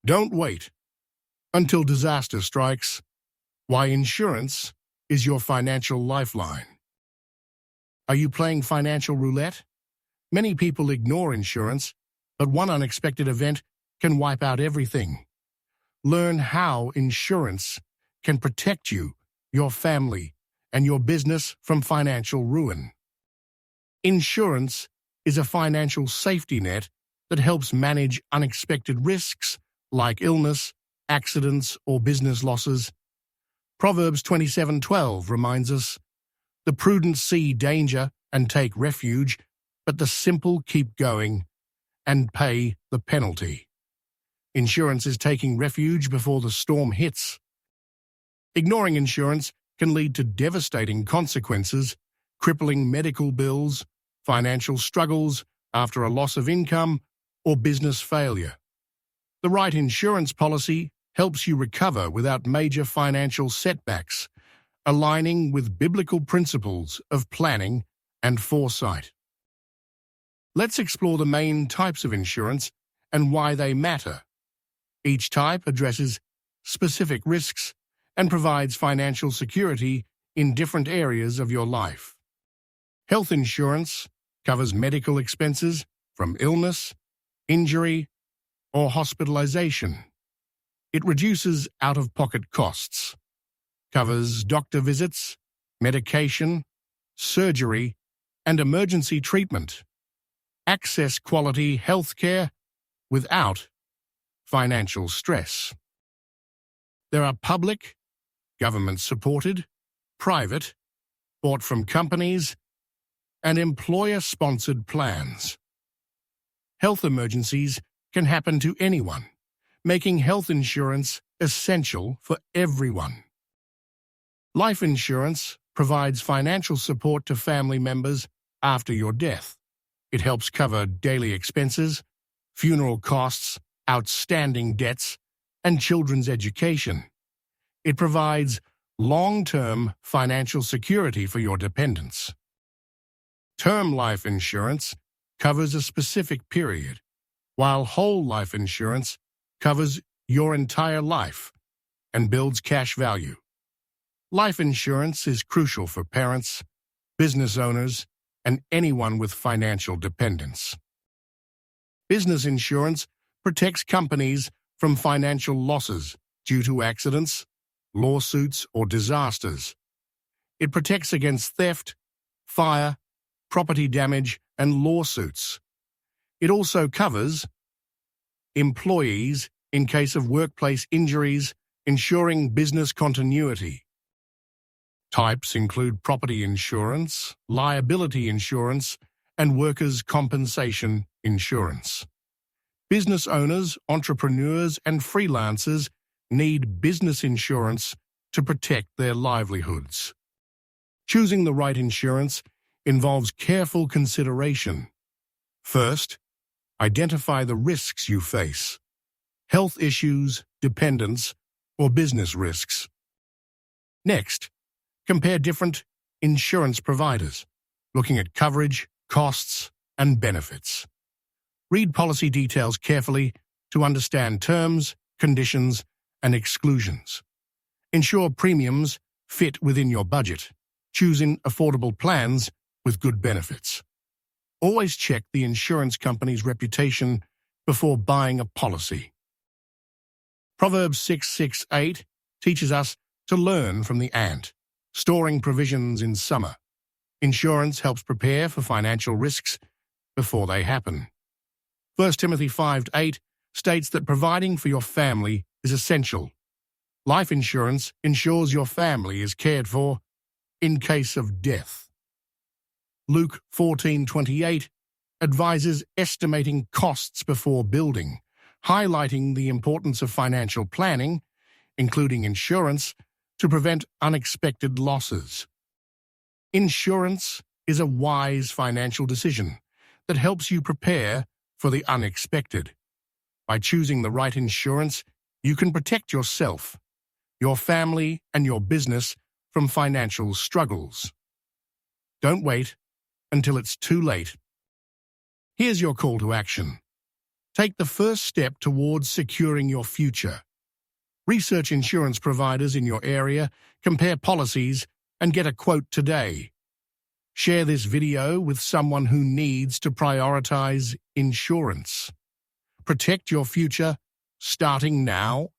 Don't wait until disaster strikes. Why insurance is your financial lifeline. Are you playing financial roulette? Many people ignore insurance, but one unexpected event can wipe out everything. Learn how insurance can protect you, your family, and your business from financial ruin. Insurance is a financial safety net that helps manage unexpected risks like illness, accidents, or business losses. Proverbs 27:12 reminds us, "The prudent see danger and take refuge, but the simple keep going and pay the penalty." Insurance is taking refuge before the storm hits. Ignoring insurance can lead to devastating consequences, crippling medical bills, financial struggles after a loss of income, or business failure. The right insurance policy helps you recover without major financial setbacks, aligning with biblical principles of planning and foresight. Let's explore the main types of insurance and why they matter. Each type addresses specific risks and provides financial security in different areas of your life. Health insurance covers medical expenses from illness, injury, or hospitalization. It reduces out-of-pocket costs, covers doctor visits, medication, surgery, and emergency treatment. Access quality health care without financial stress. There are public, government-supported, private, bought from companies, and employer-sponsored plans. Health emergencies can happen to anyone, making health insurance essential for everyone. Life insurance provides financial support to family members after your death. It helps cover daily expenses, funeral costs, outstanding debts, and children's education. It provides long-term financial security for your dependents. Term life insurance covers a specific period, while whole life insurance covers your entire life and builds cash value. Life insurance is crucial for parents, business owners, and anyone with financial dependence. Business insurance protects companies from financial losses due to accidents, lawsuits, or disasters. It protects against theft, fire, property damage, and lawsuits. It also covers employees in case of workplace injuries, ensuring business continuity. Types include property insurance, liability insurance, and workers' compensation insurance. Business owners, entrepreneurs, and freelancers need business insurance to protect their livelihoods. Choosing the right insurance involves careful consideration. First, identify the risks you face: health issues, dependents, or business risks. Next, compare different insurance providers, looking at coverage, costs, and benefits. Read policy details carefully to understand terms, conditions, and exclusions. Ensure premiums fit within your budget, choosing affordable plans with good benefits. Always check the insurance company's reputation before buying a policy. Proverbs 6:6-8 teaches us to learn from the ant, storing provisions in summer. Insurance helps prepare for financial risks before they happen. 1 Timothy 5:8 states that providing for your family is essential. Life insurance ensures your family is cared for in case of death. Luke 14:28 advises estimating costs before building, highlighting the importance of financial planning, including insurance, to prevent unexpected losses. Insurance is a wise financial decision that helps you prepare for the unexpected. By choosing the right insurance, you can protect yourself, your family, and your business from financial struggles. Don't wait until it's too late. Here's your call to action. Take the first step towards securing your future. Research insurance providers in your area, compare policies, and get a quote today. Share this video with someone who needs to prioritize insurance. Protect your future, starting now.